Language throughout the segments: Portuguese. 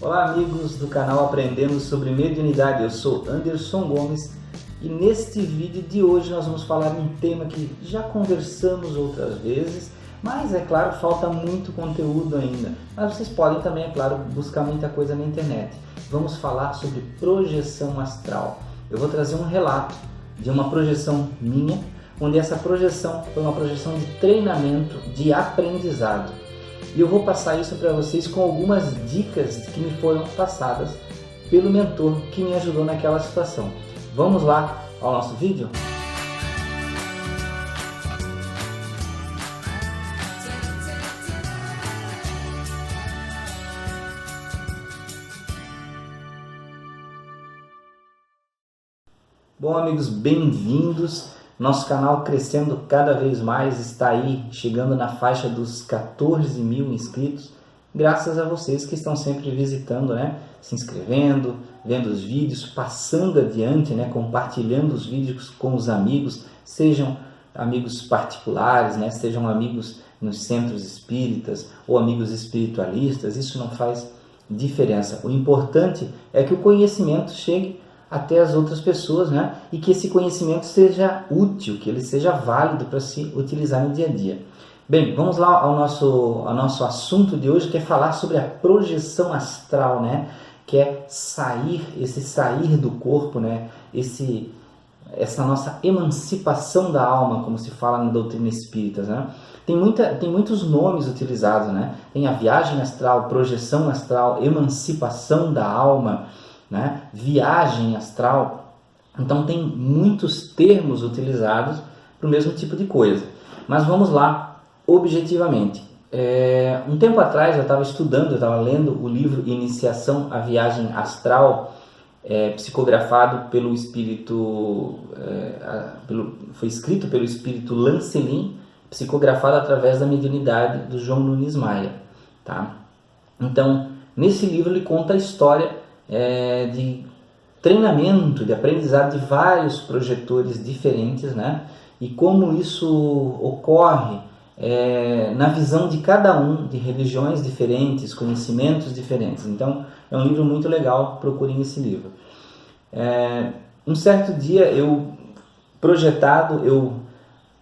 Olá amigos do canal Aprendendo sobre Mediunidade, eu sou Anderson Gomes e neste vídeo de hoje nós vamos falar um tema que já conversamos outras vezes, mas é claro, falta muito conteúdo ainda, mas vocês podem também, é claro, buscar muita coisa na internet. Vamos falar sobre projeção astral. Eu vou trazer um relato de uma projeção minha, onde essa projeção foi uma projeção de treinamento, de aprendizado. E eu vou passar isso para vocês com algumas dicas que me foram passadas pelo mentor que me ajudou naquela situação. Vamos lá ao nosso vídeo? Bom amigos, bem-vindos. Nosso canal crescendo cada vez mais, está aí chegando na faixa dos 14 mil inscritos, graças a vocês que estão sempre visitando, né? Se inscrevendo, vendo os vídeos, passando adiante, né? Compartilhando os vídeos com os amigos, sejam amigos particulares, né? Sejam amigos nos centros espíritas ou amigos espiritualistas, isso não faz diferença. O importante é que o conhecimento chegue até as outras pessoas, né? E que esse conhecimento seja útil, que ele seja válido para se utilizar no dia a dia. Bem, vamos lá ao nosso assunto de hoje, que é falar sobre a projeção astral, né? Que é sair do corpo, né? Essa nossa emancipação da alma, como se fala na doutrina espírita, né? Tem muitos nomes utilizados, né? Tem a viagem astral, projeção astral, emancipação da alma, né? Viagem astral. Então tem muitos termos utilizados para o mesmo tipo de coisa. Mas vamos lá, objetivamente. Um tempo atrás eu estava lendo o livro Iniciação à Viagem Astral, psicografado pelo espírito, foi escrito pelo espírito Lancelin, psicografado através da mediunidade do João Nunes Maia. Tá? Então, nesse livro ele conta a história de treinamento, de aprendizado de vários projetores diferentes, né? E como isso ocorre na visão de cada um, de religiões diferentes, conhecimentos diferentes. Então, é um livro muito legal, procurem esse livro. Um certo dia, eu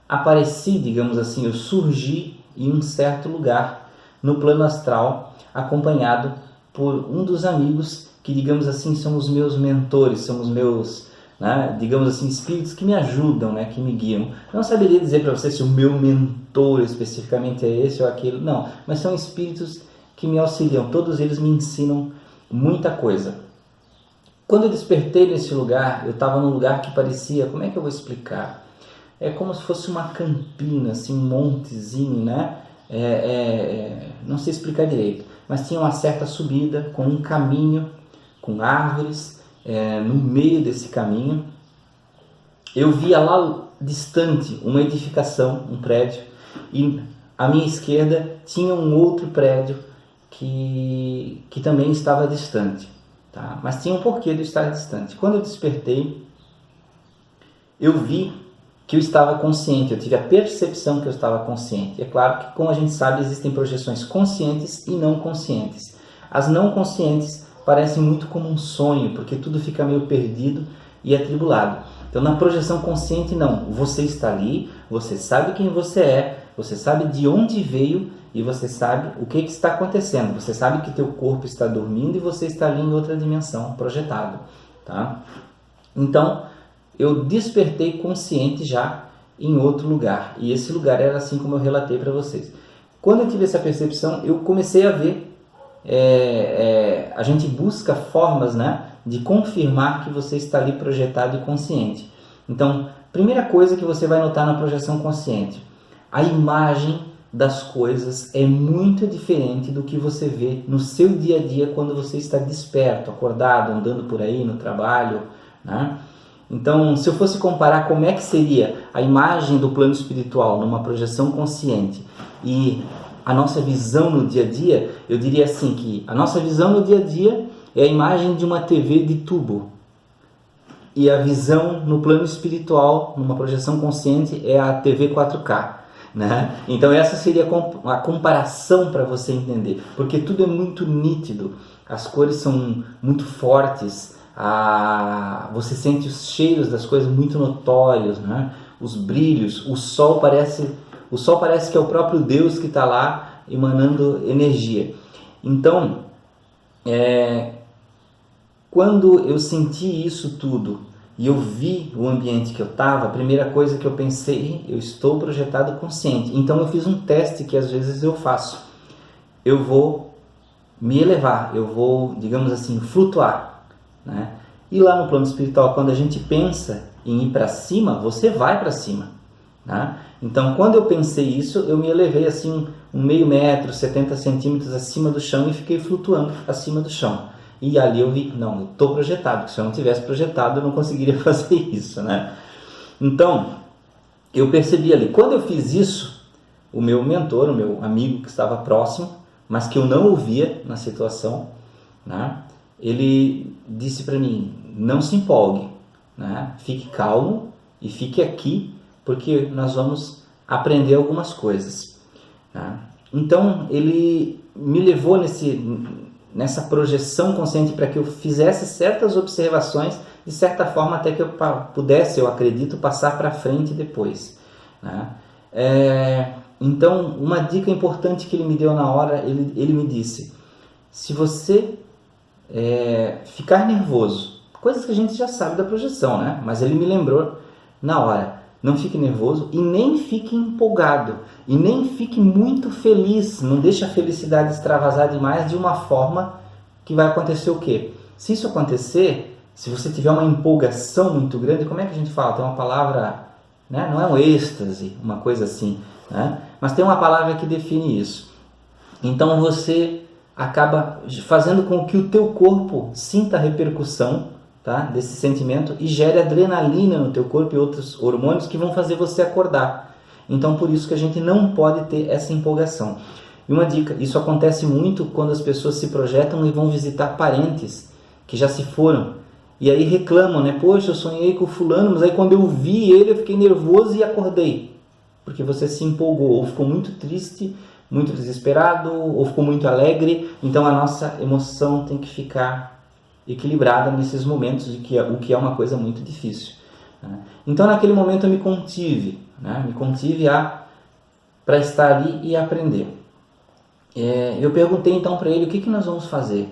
apareci, digamos assim, eu surgi em um certo lugar, no plano astral, acompanhado por um dos amigos que, digamos assim, são os meus mentores, são os meus, né, digamos assim, espíritos que me ajudam, né, que me guiam. Não saberia dizer para você se o meu mentor especificamente é esse ou aquele, não, mas são espíritos que me auxiliam, todos eles me ensinam muita coisa. Quando eu despertei nesse lugar, eu estava num lugar que parecia, como é que eu vou explicar? É como se fosse uma campina, assim, um montezinho, né? Não sei explicar direito, mas tinha uma certa subida com um caminho, com árvores, no meio desse caminho. Eu via lá distante uma edificação, um prédio, e à minha esquerda tinha um outro prédio que também estava distante, tá? Mas tinha um porquê de estar distante. Quando eu despertei, eu vi que eu estava consciente, eu tive a percepção que eu estava consciente. É claro que, como a gente sabe, existem projeções conscientes e não conscientes. As não conscientes parecem muito como um sonho, porque tudo fica meio perdido e atribulado. Então, na projeção consciente, não. Você está ali, você sabe quem você é, você sabe de onde veio e você sabe o que está acontecendo. Você sabe que teu corpo está dormindo e você está ali em outra dimensão, projetado. Tá? Então, eu despertei consciente já em outro lugar. E esse lugar era assim como eu relatei para vocês. Quando eu tive essa percepção, eu comecei a ver. A gente busca formas, né, de confirmar que você está ali projetado e consciente. Então, primeira coisa que você vai notar na projeção consciente: a imagem das coisas é muito diferente do que você vê no seu dia a dia quando você está desperto, acordado, andando por aí no trabalho, né? Então, se eu fosse comparar como é que seria a imagem do plano espiritual numa projeção consciente e a nossa visão no dia a dia, eu diria assim que a nossa visão no dia a dia é a imagem de uma TV de tubo. E a visão no plano espiritual, numa projeção consciente, é a TV 4K. Né? Então essa seria a comparação para você entender, porque tudo é muito nítido. as cores são muito fortes, você sente os cheiros das coisas muito notórios, né? Os brilhos, o sol parece que é o próprio Deus que está lá emanando energia. Então, quando eu senti isso tudo e eu vi o ambiente que eu estava, a primeira coisa que eu pensei, eu estou projetado consciente. Então eu fiz um teste que às vezes eu faço. Eu vou me elevar, eu vou, digamos assim, flutuar, né? E lá no plano espiritual, quando a gente pensa em ir para cima, você vai para cima, né? Então, quando eu pensei isso, eu me elevei assim um meio metro, 70 centímetros acima do chão e fiquei flutuando acima do chão. E ali eu vi, não, eu estou projetado, porque se eu não tivesse projetado, eu não conseguiria fazer isso, né? Então, eu percebi ali, quando eu fiz isso, o meu mentor, o meu amigo que estava próximo, mas que eu não ouvia na situação, né? Ele disse para mim, não se empolgue, né? Fique calmo e fique aqui, porque nós vamos aprender algumas coisas, né? Então, ele me levou nessa projeção consciente para que eu fizesse certas observações, de certa forma até que eu pudesse, eu acredito, passar para frente depois, né? Então, uma dica importante que ele me deu na hora, ele me disse, se você ficar nervoso, coisas que a gente já sabe da projeção, né? Mas ele me lembrou na hora, não fique nervoso e nem fique empolgado, e nem fique muito feliz, não deixe a felicidade extravasar demais de uma forma que vai acontecer o quê? Se isso acontecer, se você tiver uma empolgação muito grande, como é que a gente fala? Tem uma palavra, né? Não é um êxtase, uma coisa assim, né? Mas tem uma palavra que define isso. Então você acaba fazendo com que o teu corpo sinta a repercussão, tá, desse sentimento e gere adrenalina no teu corpo e outros hormônios que vão fazer você acordar. Então por isso que a gente não pode ter essa empolgação. E uma dica, isso acontece muito quando as pessoas se projetam e vão visitar parentes que já se foram. E aí reclamam, né? Poxa, eu sonhei com o fulano, mas aí quando eu vi ele eu fiquei nervoso e acordei. Porque você se empolgou, ou ficou muito triste, muito desesperado, ou ficou muito alegre. Então a nossa emoção tem que ficar equilibrada nesses momentos, o que é uma coisa muito difícil, né? Então naquele momento eu me contive, né? Para estar ali e aprender. Eu perguntei então para ele o que nós vamos fazer,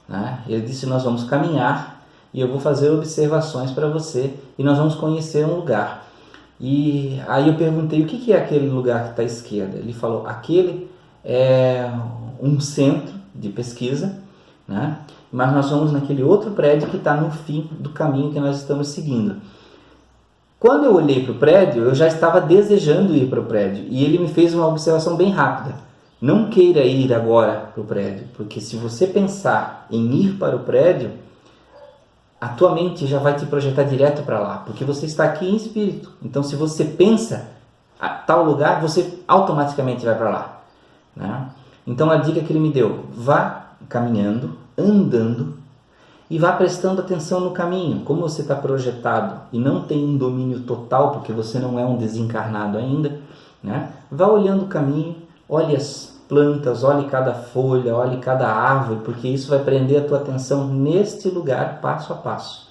né? Ele disse, nós vamos caminhar e eu vou fazer observações para você e nós vamos conhecer um lugar. E aí eu perguntei, o que é aquele lugar que está à esquerda? Ele falou, aquele é um centro de pesquisa, né? Mas nós vamos naquele outro prédio que está no fim do caminho que nós estamos seguindo. Quando eu olhei para o prédio, eu já estava desejando ir para o prédio. E ele me fez uma observação bem rápida. Não queira ir agora para o prédio, porque se você pensar em ir para o prédio, a tua mente já vai te projetar direto para lá, porque você está aqui em espírito. Então, se você pensa a tal lugar, você automaticamente vai para lá, né? Então, a dica que ele me deu, vá caminhando, andando, e vá prestando atenção no caminho. Como você está projetado e não tem um domínio total, porque você não é um desencarnado ainda, né? Vá olhando o caminho, olhe as plantas, olhe cada folha, olhe cada árvore, porque isso vai prender a tua atenção neste lugar, passo a passo,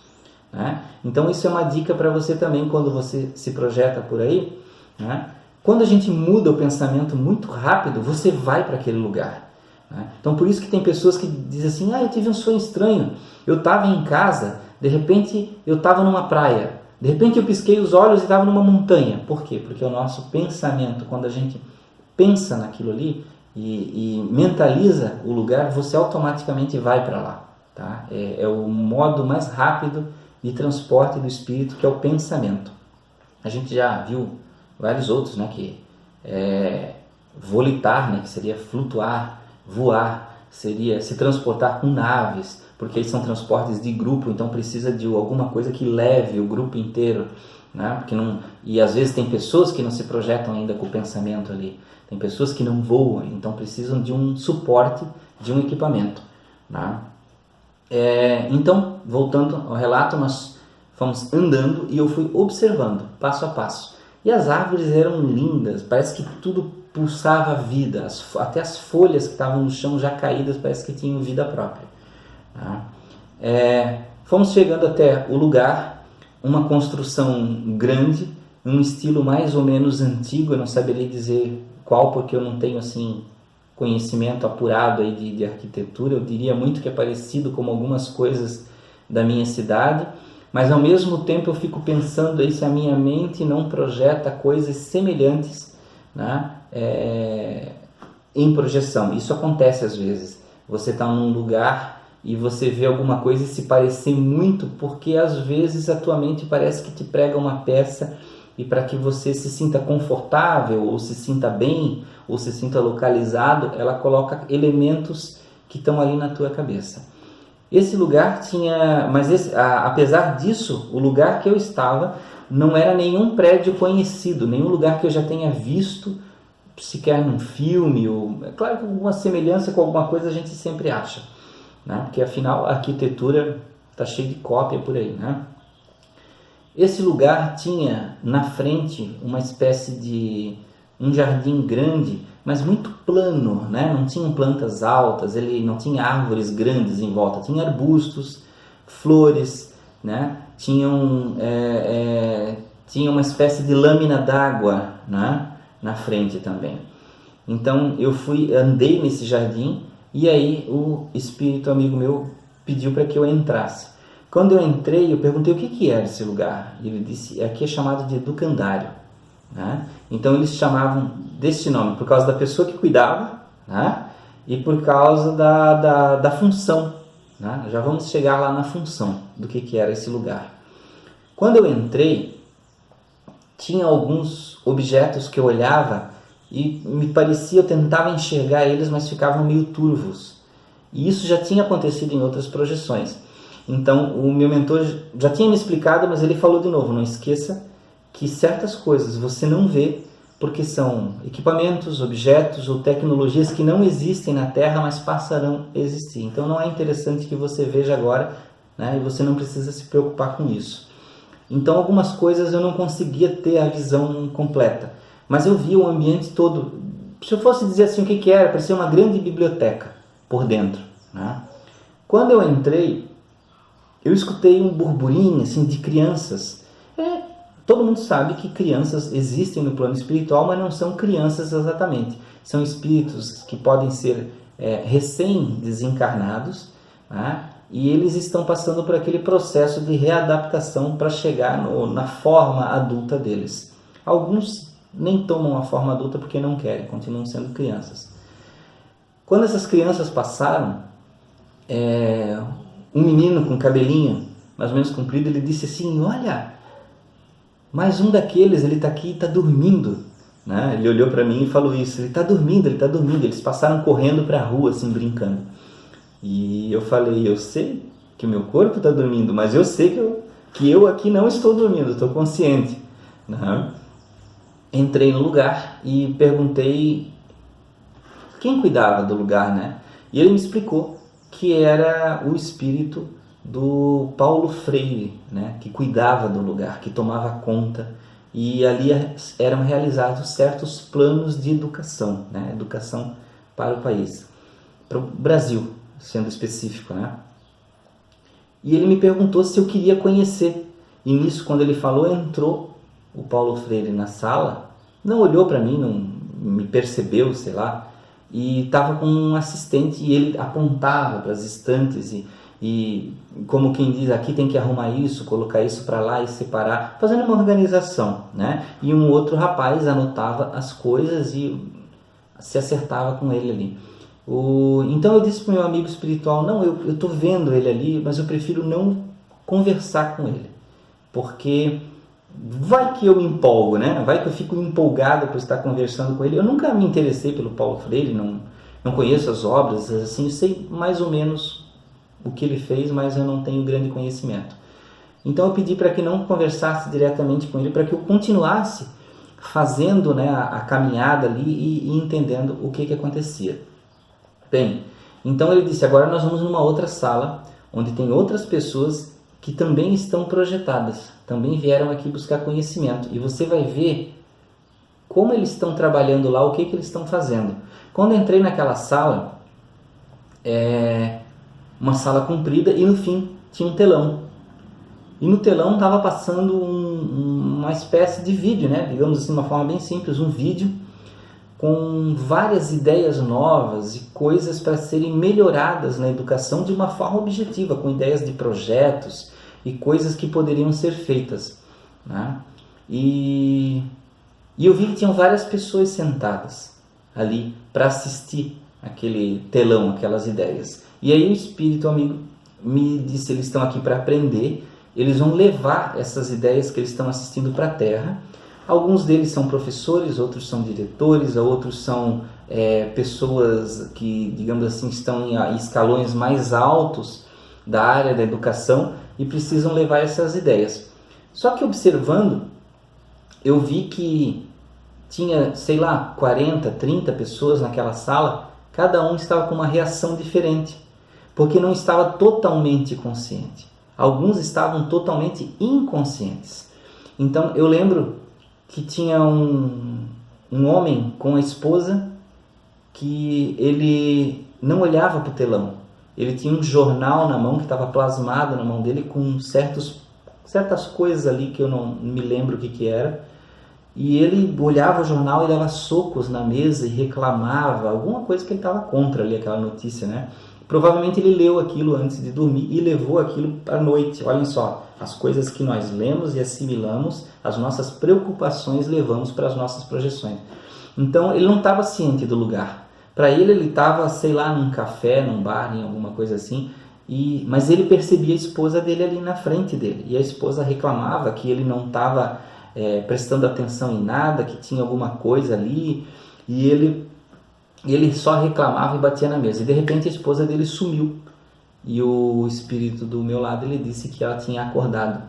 né? Então isso é uma dica para você também quando você se projeta por aí, né? Quando a gente muda o pensamento muito rápido, você vai para aquele lugar, né? Então por isso que tem pessoas que dizem assim, eu tive um sonho estranho, eu estava em casa, de repente eu estava numa praia, de repente eu pisquei os olhos e estava numa montanha. Por quê? Porque o nosso pensamento, quando a gente pensa naquilo ali e mentaliza o lugar, você automaticamente vai para lá, tá? É o modo mais rápido de transporte do espírito, que é o pensamento. A gente já viu vários outros, né, que volitar, né, que seria flutuar, voar, seria se transportar com naves, porque eles são transportes de grupo, então precisa de alguma coisa que leve o grupo inteiro, né? Porque e às vezes tem pessoas que não se projetam ainda com o pensamento ali, tem pessoas que não voam, então precisam de um suporte, de um equipamento, né? Então, voltando ao relato, nós fomos andando e eu fui observando, passo a passo. E as árvores eram lindas, parece que tudo pulsava vida, até as folhas que estavam no chão já caídas, parece que tinham vida própria. Tá? Fomos chegando até o lugar, uma construção grande, um estilo mais ou menos antigo, eu não saberia dizer qual, porque eu não tenho assim conhecimento apurado aí de arquitetura. Eu diria muito que é parecido com algumas coisas da minha cidade, mas ao mesmo tempo eu fico pensando aí se a minha mente não projeta coisas semelhantes, né, em projeção. Isso acontece às vezes. Você está num lugar e você vê alguma coisa e se parecer muito, porque às vezes a tua mente parece que te prega uma peça, e para que você se sinta confortável, ou se sinta bem, ou se sinta localizado, ela coloca elementos que estão ali na tua cabeça. Esse lugar tinha, mas apesar disso, o lugar que eu estava não era nenhum prédio conhecido, nenhum lugar que eu já tenha visto, sequer num filme, ou, é claro que alguma semelhança com alguma coisa a gente sempre acha, né? Porque afinal a arquitetura está cheia de cópia por aí, né? Esse lugar tinha na frente uma espécie de um jardim grande, mas muito plano, né? Não tinham plantas altas, ele não tinha árvores grandes em volta, tinha arbustos, flores, né? Tinha uma espécie de lâmina d'água, né, na frente também. Então eu andei nesse jardim e aí o espírito amigo meu pediu para que eu entrasse. Quando eu entrei, eu perguntei o que era esse lugar. Ele disse, aqui é chamado de educandário, né? Então eles chamavam desse nome por causa da pessoa que cuidava, né? E por causa da função, né? Já vamos chegar lá na função do que era esse lugar. Quando eu entrei, tinha alguns objetos que eu olhava e me parecia, eu tentava enxergar eles, mas ficavam meio turvos. E isso já tinha acontecido em outras projeções. Então, o meu mentor já tinha me explicado, mas ele falou de novo, não esqueça que certas coisas você não vê porque são equipamentos, objetos ou tecnologias que não existem na Terra, mas passarão a existir. Então, não é interessante que você veja agora, né? E você não precisa se preocupar com isso. Então, algumas coisas eu não conseguia ter a visão completa, mas eu via o ambiente todo. Se eu fosse dizer assim o que era, parecia uma grande biblioteca por dentro, né? Quando eu entrei, eu escutei um burburinho assim de crianças. Todo mundo sabe que crianças existem no plano espiritual, mas não são crianças exatamente. São espíritos que podem ser recém-desencarnados, né? E eles estão passando por aquele processo de readaptação para chegar na forma adulta deles. Alguns nem tomam a forma adulta porque não querem, continuam sendo crianças. Quando essas crianças passaram, um menino com cabelinho mais ou menos comprido, ele disse assim, olha, mais um daqueles, ele está aqui e está dormindo, né? Ele olhou para mim e falou isso, ele está dormindo. Eles passaram correndo para a rua assim, brincando. E eu falei, eu sei que o meu corpo está dormindo, mas eu sei que eu aqui não estou dormindo, estou consciente, né? Entrei no lugar e perguntei quem cuidava do lugar, né? E ele me explicou que era o espírito do Paulo Freire, né? Que cuidava do lugar, que tomava conta, e ali eram realizados certos planos de educação, né? Educação para o país, para o Brasil, sendo específico, né? E ele me perguntou se eu queria conhecer, e nisso, quando ele falou, entrou o Paulo Freire na sala, não olhou para mim, não me percebeu, sei lá, e estava com um assistente e ele apontava para as estantes e como quem diz, aqui tem que arrumar isso, colocar isso para lá e separar, fazendo uma organização, né? E um outro rapaz anotava as coisas e se acertava com ele ali. Então eu disse para o meu amigo espiritual, não, eu estou vendo ele ali, mas eu prefiro não conversar com ele, porque vai que eu me empolgo, né? Vai que eu fico empolgado por estar conversando com ele. Eu nunca me interessei pelo Paulo Freire, não conheço as obras, assim, eu sei mais ou menos o que ele fez, mas eu não tenho grande conhecimento. Então eu pedi para que não conversasse diretamente com ele, para que eu continuasse fazendo, né, a caminhada ali e entendendo o que acontecia. Bem, então ele disse, agora nós vamos numa outra sala, onde tem outras pessoas que também estão projetadas, também vieram aqui buscar conhecimento, e você vai ver como eles estão trabalhando lá, o que eles estão fazendo. Quando eu entrei naquela sala, uma sala comprida e no fim tinha um telão. E no telão estava passando uma espécie de vídeo, né? Digamos assim, uma forma bem simples, um vídeo com várias ideias novas e coisas para serem melhoradas na educação de uma forma objetiva, com ideias de projetos e coisas que poderiam ser feitas, né? E eu vi que tinham várias pessoas sentadas ali para assistir aquele telão, aquelas ideias. E aí o Espírito amigo me disse, eles estão aqui para aprender, eles vão levar essas ideias que eles estão assistindo para a Terra. Alguns deles são professores, outros são diretores, outros são pessoas que, digamos assim, estão em escalões mais altos da área da educação e precisam levar essas ideias. Só que observando, eu vi que tinha, sei lá, 40, 30 pessoas naquela sala, cada um estava com uma reação diferente, porque não estava totalmente consciente. Alguns estavam totalmente inconscientes. Então eu lembro que tinha um homem com a esposa que ele não olhava para o telão. Ele tinha um jornal na mão que estava plasmado na mão dele com certas coisas ali que eu não me lembro o que era. E ele olhava o jornal e dava socos na mesa e reclamava, alguma coisa que ele estava contra ali, aquela notícia, né? Provavelmente ele leu aquilo antes de dormir e levou aquilo à noite. Olhem só, as coisas que nós lemos e assimilamos, as nossas preocupações levamos para as nossas projeções. Então ele não estava ciente do lugar. Para ele estava, sei lá, num café, num bar, em alguma coisa assim, mas ele percebia a esposa dele ali na frente dele. E a esposa reclamava que ele não estava prestando atenção em nada, que tinha alguma coisa ali, e ele só reclamava e batia na mesa. E de repente a esposa dele sumiu. E o espírito do meu lado, ele disse que ela tinha acordado,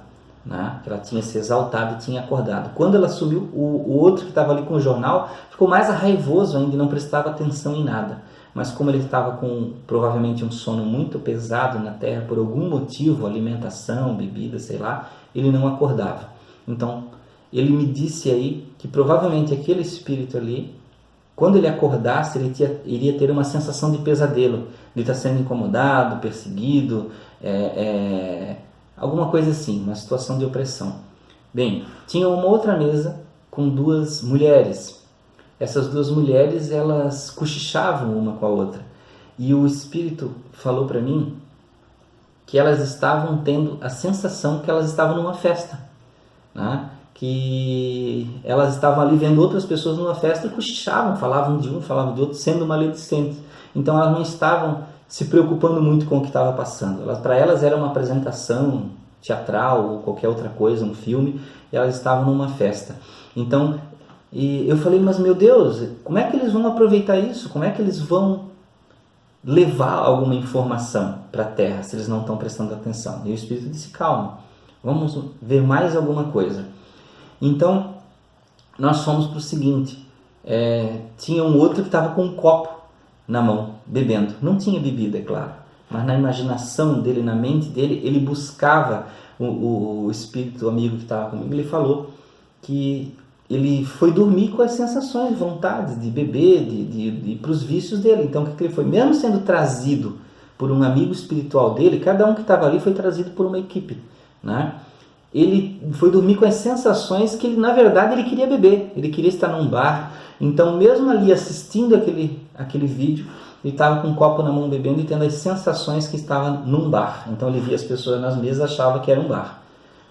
né? Que ela tinha se exaltado e tinha acordado. Quando ela sumiu, o outro que estava ali com o jornal ficou mais raivoso ainda e não prestava atenção em nada. Mas como ele estava com provavelmente um sono muito pesado na terra, por algum motivo, alimentação, bebida, sei lá, ele não acordava. Então ele me disse aí que provavelmente aquele espírito ali, quando ele acordasse, ele iria ter uma sensação de pesadelo, de estar sendo incomodado, perseguido, alguma coisa assim, uma situação de opressão. Bem, tinha uma outra mesa com duas mulheres. Essas duas mulheres, elas cochichavam uma com a outra. E o espírito falou para mim que elas estavam tendo a sensação que elas estavam numa festa, né? Que elas estavam ali vendo outras pessoas numa festa e cochichavam, falavam de um, falavam de outro, sendo maledicentes. Então elas não estavam se preocupando muito com o que estava passando. Para elas era uma apresentação teatral ou qualquer outra coisa, um filme, e elas estavam numa festa. Então eu falei, mas meu Deus, como é que eles vão aproveitar isso? Como é que eles vão levar alguma informação para a Terra se eles não estão prestando atenção? E o Espírito disse, calma, vamos ver mais alguma coisa. Então, nós fomos para o seguinte, tinha um outro que estava com um copo na mão, bebendo. Não tinha bebida, é claro, mas na imaginação dele, na mente dele, ele buscava o espírito amigo que estava comigo. Ele falou que ele foi dormir com as sensações, vontades de beber, de ir para os vícios dele. Então, o que ele foi? Mesmo sendo trazido por um amigo espiritual dele, cada um que estava ali foi trazido por uma equipe, né? Ele foi dormir com as sensações que, na verdade, ele queria beber, ele queria estar num bar. Então, mesmo ali assistindo aquele vídeo, ele estava com um copo na mão bebendo e tendo as sensações que estava num bar. Então, ele via as pessoas nas mesas e achava que era um bar,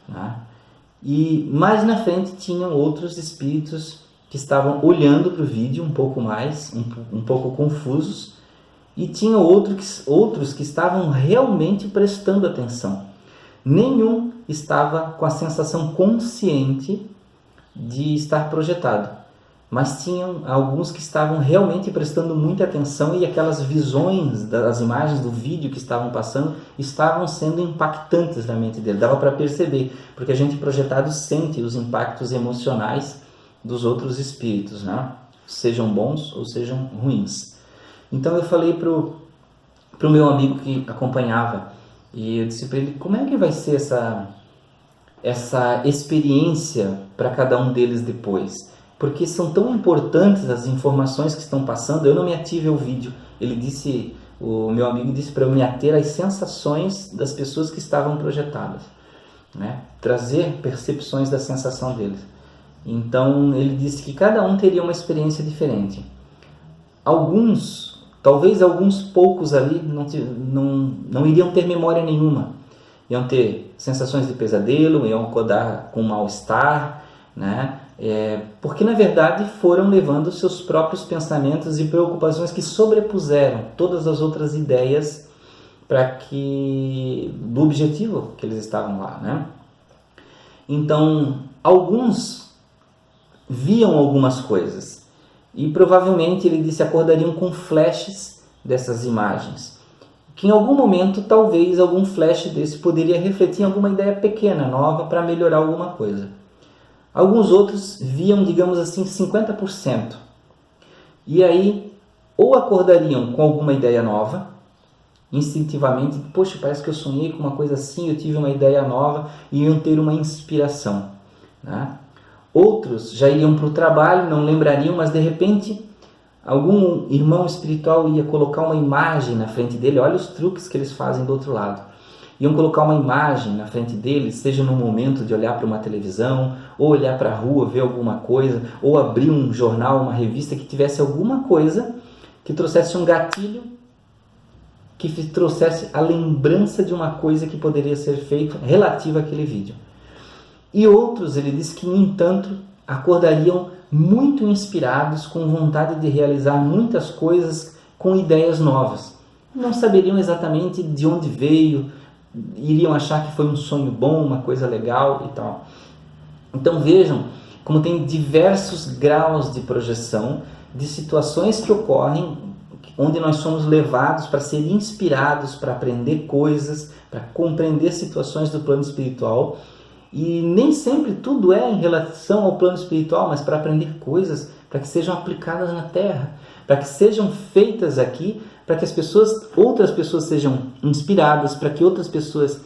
né? E mais na frente tinham outros espíritos que estavam olhando para o vídeo um pouco mais, um pouco confusos, e tinha outros que estavam realmente prestando atenção. Nenhum estava com a sensação consciente de estar projetado, mas tinham alguns que estavam realmente prestando muita atenção e aquelas visões das imagens do vídeo que estavam passando estavam sendo impactantes na mente dele. Dava para perceber, porque a gente projetado sente os impactos emocionais dos outros espíritos, né? Sejam bons ou sejam ruins. Então eu falei pro meu amigo que acompanhava, e eu disse para ele, como é que vai ser essa experiência para cada um deles depois? Porque são tão importantes as informações que estão passando. Eu não me ative ao vídeo. Ele disse o meu amigo disse para eu me ater às sensações das pessoas que estavam projetadas, né? Trazer percepções da sensação deles. Então ele disse que cada um teria uma experiência diferente. Alguns, talvez alguns poucos ali não iriam ter memória nenhuma, iam ter sensações de pesadelo, iam acordar com mal-estar, né? Porque na verdade foram levando seus próprios pensamentos e preocupações que sobrepuseram todas as outras ideias do objetivo que eles estavam lá, né? Então alguns viam algumas coisas e provavelmente, ele disse, acordariam com flashes dessas imagens, que em algum momento talvez algum flash desse poderia refletir em alguma ideia pequena, nova, para melhorar alguma coisa. Alguns outros viam, digamos assim, 50%. E aí, ou acordariam com alguma ideia nova, instintivamente, poxa, parece que eu sonhei com uma coisa assim, eu tive uma ideia nova, e iam ter uma inspiração, né? Outros já iriam para o trabalho, não lembrariam, mas de repente algum irmão espiritual ia colocar uma imagem na frente dele. Olha os truques que eles fazem do outro lado. Iam colocar uma imagem na frente deles, seja no momento de olhar para uma televisão, ou olhar para a rua, ver alguma coisa, ou abrir um jornal, uma revista que tivesse alguma coisa que trouxesse um gatilho, que trouxesse a lembrança de uma coisa que poderia ser feita relativa àquele vídeo. E outros, ele disse que, no entanto, acordariam muito inspirados, com vontade de realizar muitas coisas, com ideias novas. Não saberiam exatamente de onde veio, iriam achar que foi um sonho bom, uma coisa legal e tal. Então vejam como tem diversos graus de projeção, de situações que ocorrem, onde nós somos levados para ser inspirados, para aprender coisas, para compreender situações do plano espiritual. E nem sempre tudo é em relação ao plano espiritual, mas para aprender coisas, para que sejam aplicadas na Terra, para que sejam feitas aqui, para que outras pessoas sejam inspiradas, para que outras pessoas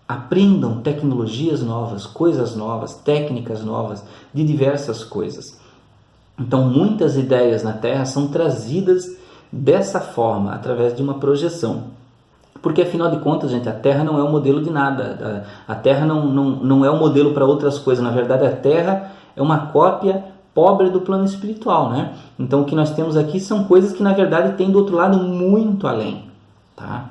aprendam tecnologias novas, coisas novas, técnicas novas, de diversas coisas. Então muitas ideias na Terra são trazidas dessa forma, através de uma projeção. Porque afinal de contas, gente, a Terra não é um modelo de nada. A Terra não é um modelo para outras coisas. Na verdade, a Terra é uma cópia pobre do plano espiritual, né? Então o que nós temos aqui são coisas que na verdade tem do outro lado muito além, tá?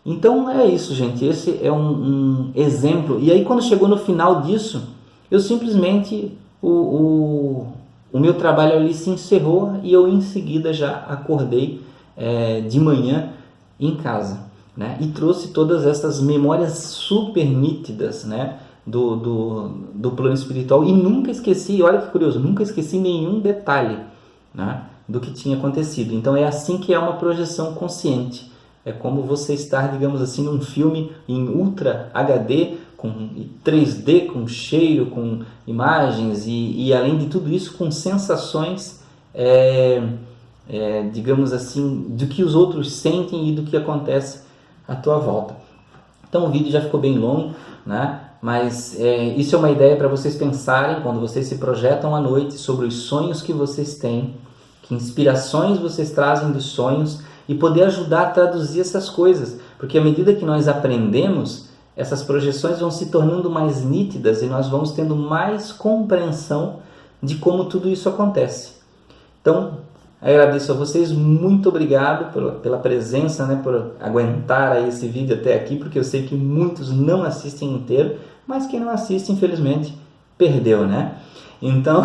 Então é isso, gente. Esse é um exemplo. E aí quando chegou no final disso, eu simplesmente o meu trabalho ali se encerrou e eu em seguida já acordei de manhã em casa, né? E trouxe todas essas memórias super nítidas, né? Do plano espiritual, e nunca esqueci, olha que curioso, nunca esqueci nenhum detalhe, né? Do que tinha acontecido. Então é assim que é uma projeção consciente. É como você estar, digamos assim, num filme em Ultra HD, com 3D, com cheiro, com imagens e além de tudo isso, com sensações, digamos assim, do que os outros sentem e do que acontece à tua volta. Então o vídeo já ficou bem longo, né? Mas isso é uma ideia para vocês pensarem quando vocês se projetam à noite, sobre os sonhos que vocês têm, que inspirações vocês trazem dos sonhos, e poder ajudar a traduzir essas coisas, porque à medida que nós aprendemos, essas projeções vão se tornando mais nítidas e nós vamos tendo mais compreensão de como tudo isso acontece. Então, agradeço a vocês, muito obrigado pela presença, né, por aguentar aí esse vídeo até aqui, porque eu sei que muitos não assistem inteiro, mas quem não assiste, infelizmente, perdeu, né? Então,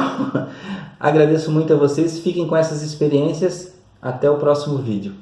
agradeço muito a vocês, fiquem com essas experiências, até o próximo vídeo.